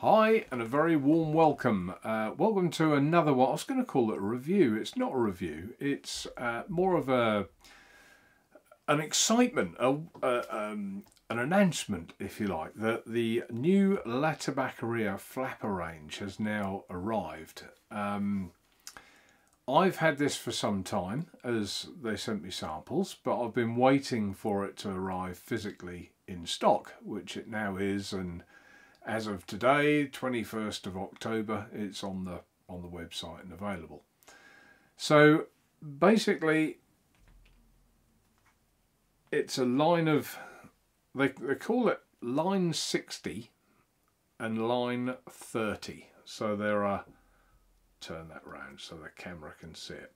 Hi and a very warm welcome. Welcome to another one. I was going to call it a review. It's not a review. It's more of an excitement, an announcement, if you like, that the new Tabaccheria flapper range has now arrived. I've had this for some time as they sent me samples, but I've been waiting for it to arrive physically in stock, which it now is, and as of today, 21st of October, it's on the website and available. So basically, it's a line of, they call it line 60 and line 30. So there are, turn that round so the camera can see it.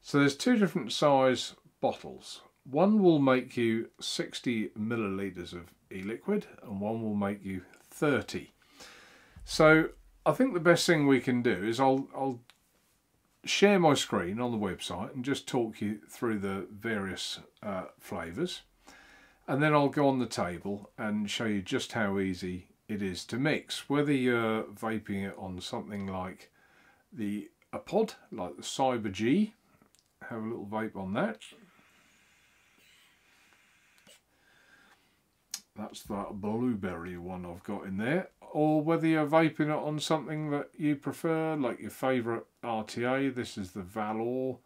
So there's two different size bottles. One will make you 60 millilitres of e-liquid and one will make you 30. So I think the best thing we can do is I'll share my screen on the website and just talk you through the various flavours, and then I'll go on the table and show you just how easy it is to mix, whether you're vaping it on something like a pod like the Cyber G. Have a little vape on that. That's that blueberry one I've got in there. Or whether you're vaping it on something that you prefer, like your favourite RTA. This is the Valor.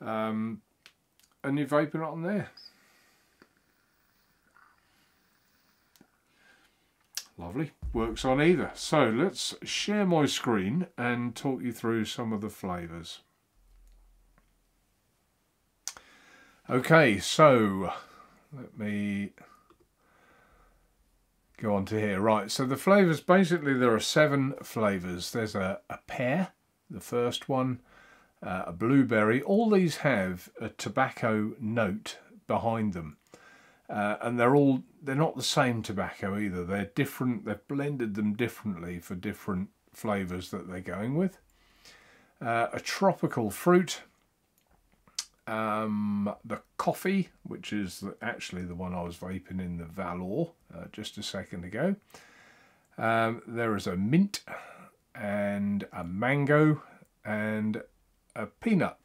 And you're vaping it on there. Lovely. Works on either. So let's share my screen and talk you through some of the flavours. Okay, so let me go on to here. Right, so the flavours, basically there are 7 flavours. There's a pear, the first one, a blueberry. All these have a tobacco note behind them. And they're not the same tobacco either. They're different, they've blended them differently for different flavours that they're going with. A tropical fruit. The coffee, which is actually the one I was vaping in, the Valor, just a second ago. There is a mint and a mango and a peanut.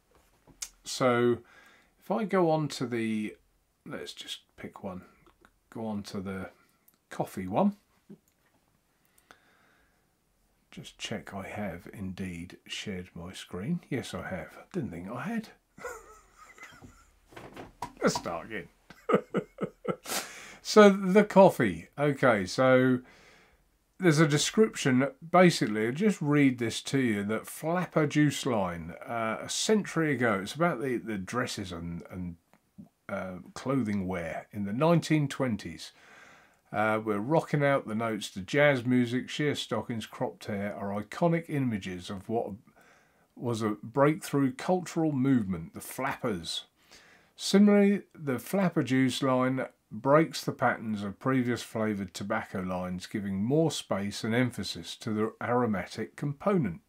So if I go on to the, let's just pick one, go on to the coffee one. Just check I have indeed shared my screen. Yes, I have. Didn't think I had. Let's start again. So the coffee. Okay, so there's a description. Basically, I'll just read this to you. That flapper juice line, a century ago, it's about the dresses and clothing wear in the 1920s. We're rocking out the notes to jazz music. Sheer stockings, cropped hair are iconic images of what was a breakthrough cultural movement, the flappers. Similarly, the flapper juice line breaks the patterns of previous flavoured tobacco lines, giving more space and emphasis to the aromatic component.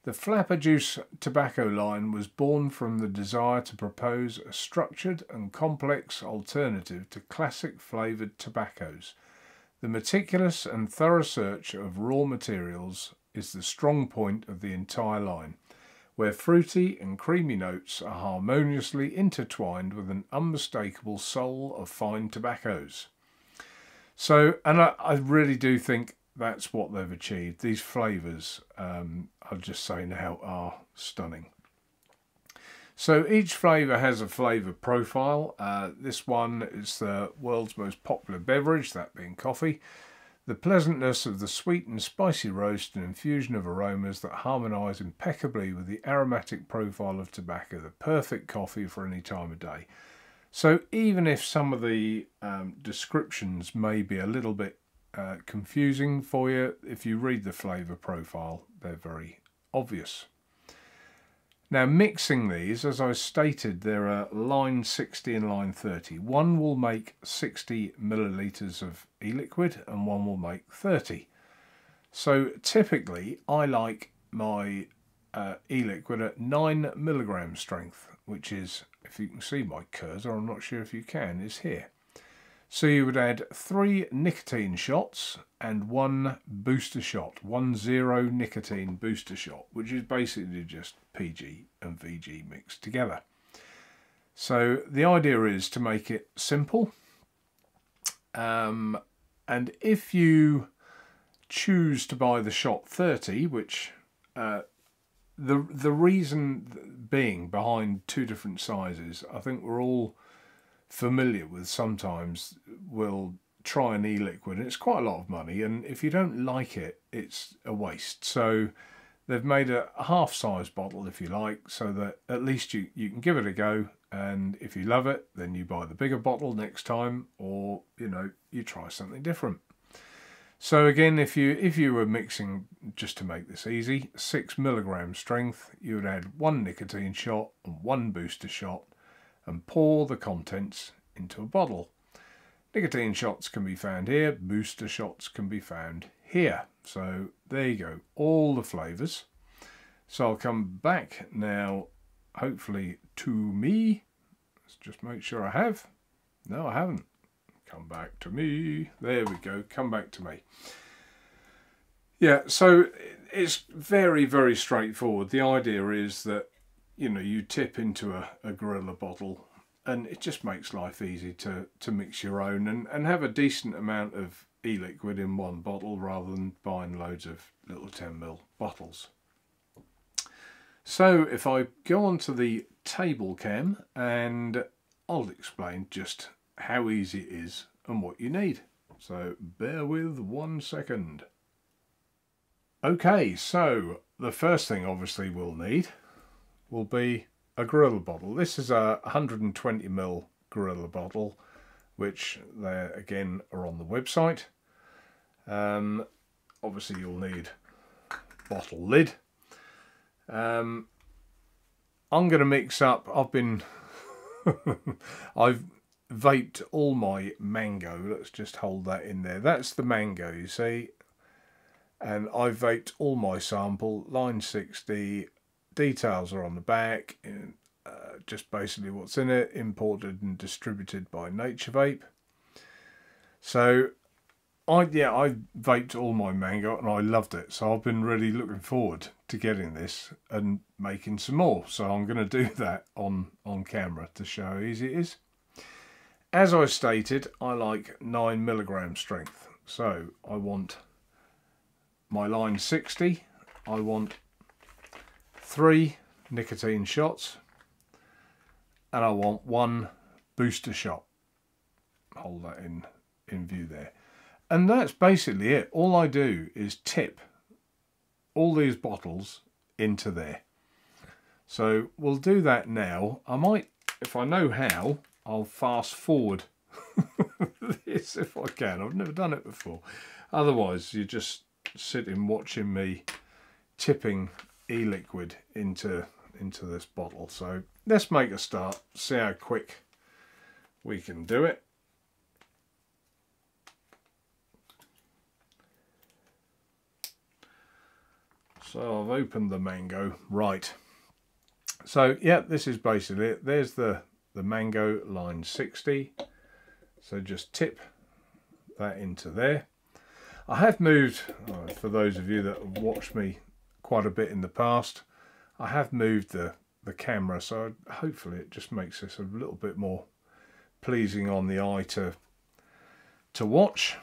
The flapper juice tobacco line was born from the desire to propose a structured and complex alternative to classic flavoured tobaccos. The meticulous and thorough search of raw materials is the strong point of the entire line, where fruity and creamy notes are harmoniously intertwined with an unmistakable soul of fine tobaccos. So, and I really do think that's what they've achieved. These flavours, I'll just say now, are stunning. So each flavour has a flavour profile. This one is the world's most popular beverage, that being coffee. The pleasantness of the sweet and spicy roast and infusion of aromas that harmonise impeccably with the aromatic profile of tobacco, the perfect coffee for any time of day. So even if some of the descriptions may be a little bit confusing for you, if you read the flavour profile, they're very obvious. Now, mixing these, as I stated, there are line 60 and line 30. One will make 60 millilitres of e-liquid and one will make 30. So typically I like my e-liquid at 9 milligram strength, which is, if you can see my cursor, I'm not sure if you can, is here. So you would add 3 nicotine shots and 1 booster shot, 1 nicotine booster shot, which is basically just PG and VG mixed together. So the idea is to make it simple. And if you choose to buy the shot 30, which the reason being behind 2 different sizes, I think we're all familiar with. Sometimes we'll try an e-liquid and it's quite a lot of money, and if you don't like it, it's a waste. So they've made a half-size bottle, if you like, so that at least you can give it a go, and if you love it, then you buy the bigger bottle next time, or you try something different. So again, if you were mixing, just to make this easy, 6 milligram strength, you would add 1 nicotine shot and 1 booster shot and pour the contents into a bottle. Nicotine shots can be found here, booster shots can be found here. So there you go, all the flavours. So I'll come back now, hopefully to me. Let's just make sure I have. No, I haven't. Come back to me. There we go, come back to me. Yeah, so it's very, very straightforward. The idea is that, you tip into a Gorilla bottle, and it just makes life easy to mix your own and have a decent amount of e-liquid in one bottle rather than buying loads of little 10ml bottles. So if I go onto the table cam, and I'll explain just how easy it is and what you need. So bear with 1 second. Okay, so the first thing obviously we'll need will be a Gorilla bottle. This is a 120ml Gorilla bottle, which they again are on the website. Obviously you'll need bottle lid. I'm going to mix up, I've vaped all my mango. Let's just hold that in there. That's the mango, you see. And I've vaped all my sample, line 60, details are on the back, just basically what's in it, imported and distributed by Nature Vape. So I vaped all my mango and I loved it, so I've been really looking forward to getting this and making some more. So I'm going to do that on camera to show how easy it is. As I stated, I like 9 milligram strength, so I want my line 60, I want 3 nicotine shots, and I want 1 booster shot. Hold that in view there. And that's basically it. All I do is tip all these bottles into there. So we'll do that now. I might, if I know how, I'll fast forward this if I can. I've never done it before. Otherwise, you're just sitting watching me tipping e-liquid into this bottle. So let's make a start, see how quick we can do it. So I've opened the mango. Right. So yeah, this is basically it. There's the mango line 60. So just tip that into there. I have moved, for those of you that have watched me quite a bit in the past, I have moved the camera, so hopefully it just makes this a little bit more pleasing on the eye to watch.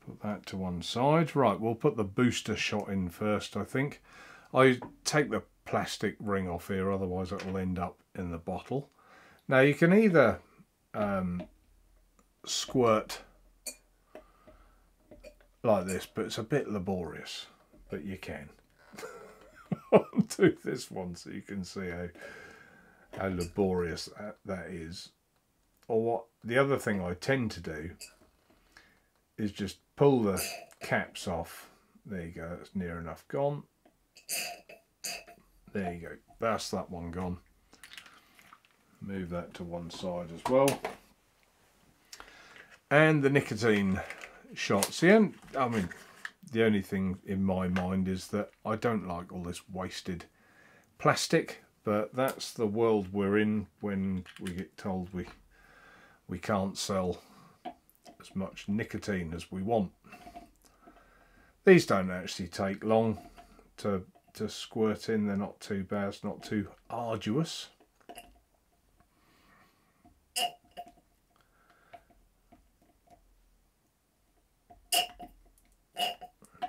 Put that to one side. Right, we'll put the booster shot in first, I think. I take the plastic ring off here, otherwise it will end up in the bottle. Now you can either squirt like this, but it's a bit laborious, but you can. I'll do this one so you can see how laborious that is. Or what the other thing I tend to do is just pull the caps off. There you go, that's near enough gone. There you go, that's that one gone. Move that to one side as well. And the nicotine shots. I mean, the only thing in my mind is that I don't like all this wasted plastic, but that's the world we're in when we get told we can't sell as much nicotine as we want. These don't actually take long to squirt in. They're not too bad, it's not too arduous.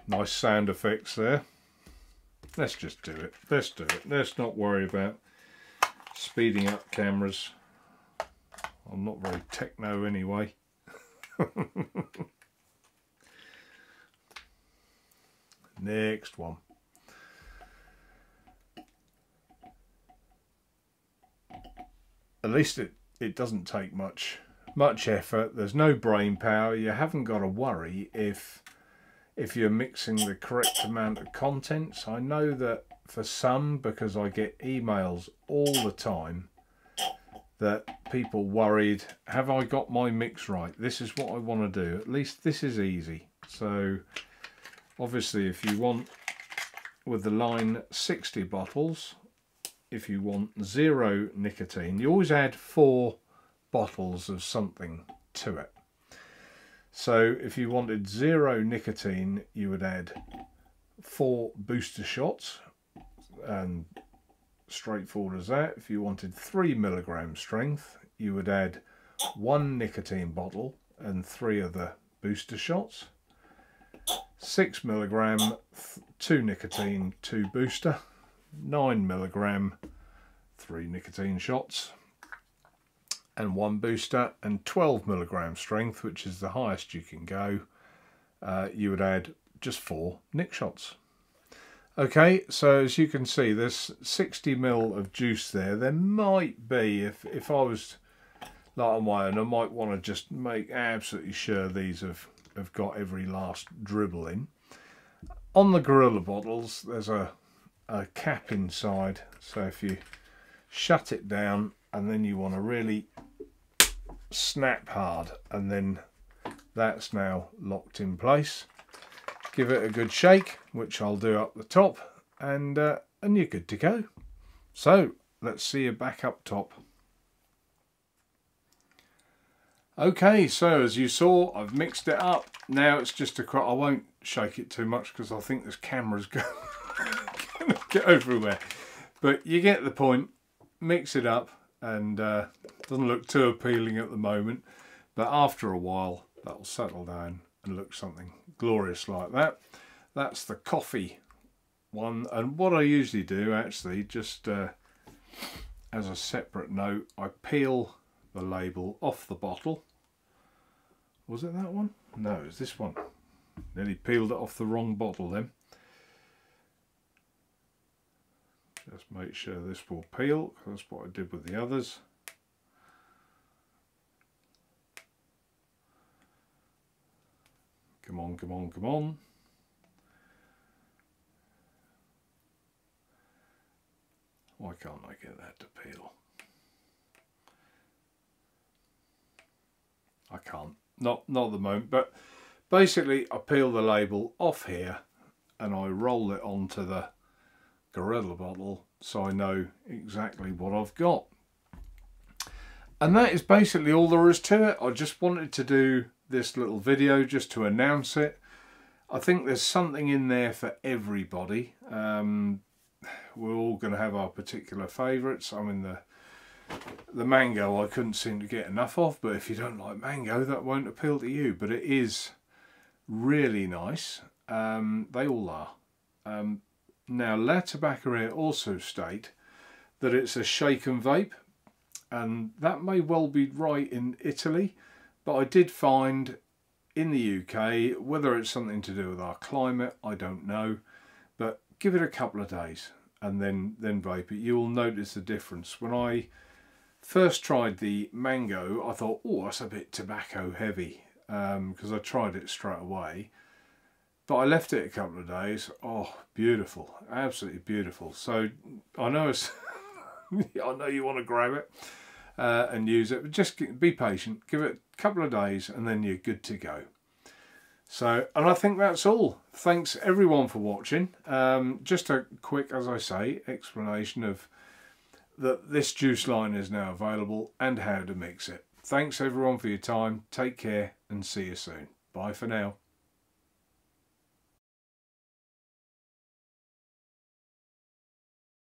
Nice sound effects there. Let's just do it. Let's do it. Let's not worry about speeding up cameras. I'm not very techno anyway. Next one. At least it doesn't take much effort. There's no brain power. You haven't got to worry if you're mixing the correct amount of contents. I know that for some, because I get emails all the time, that people worried, have I got my mix right? This is what I want to do. At least this is easy. So obviously if you want, with the line 60 bottles, if you want 0 nicotine, you always add 4 bottles of something to it. So if you wanted 0 nicotine, you would add 4 booster shots, and straightforward as that. If you wanted 3 milligram strength, you would add 1 nicotine bottle and 3 of the booster shots. 6 milligram, 2 nicotine, 2 booster. 9 milligram, 3 nicotine shots and 1 booster, and 12 milligram strength, which is the highest you can go, you would add just 4 nic shots. Okay, so as you can see, there's 60 ml of juice there. There might be, if I was like on my own, I might want to just make absolutely sure these have got every last dribble in. On the Gorilla bottles, there's a cap inside, so if you shut it down and then you want to really snap hard, and then that's now locked in place. Give it a good shake, which I'll do up the top, and you're good to go. So let's see you back up top. Okay, so as you saw, I've mixed it up. Now it's just I won't shake it too much because I think this camera's going to get everywhere. But you get the point. Mix it up, and doesn't look too appealing at the moment, but after a while that'll settle down and look something glorious like that. That's the coffee one, and what I usually do, actually, just as a separate note, I peel the label off the bottle. Was it that one? No, it's this one. Nearly peeled it off the wrong bottle then. Just make sure this will peel, because that's what I did with the others. Come on, come on, come on. Why can't I get that to peel? I can't. Not at the moment, but basically I peel the label off here and I roll it onto the Gorilla bottle so I know exactly what I've got. And that is basically all there is to it. I just wanted to do this little video just to announce it. I think there's something in there for everybody. We're all going to have our particular favourites. I mean, the mango I couldn't seem to get enough of, but if you don't like mango, that won't appeal to you. But it is really nice. They all are. Now, La Tabaccheria also state that it's a shake and vape, and that may well be right in Italy, but I did find in the UK, whether it's something to do with our climate, I don't know, but give it a couple of days and then vape it. You will notice the difference. When I first tried the mango, I thought, oh, that's a bit tobacco heavy, because I tried it straight away. But I left it a couple of days. Oh, beautiful, absolutely beautiful. So I know it's, I know you want to grab it and use it, but just be patient. Give it a couple of days and then you're good to go. So, and I think that's all. Thanks everyone for watching. Just a quick, as I say, explanation of that this juice line is now available and how to mix it. Thanks everyone for your time. Take care and see you soon. Bye for now.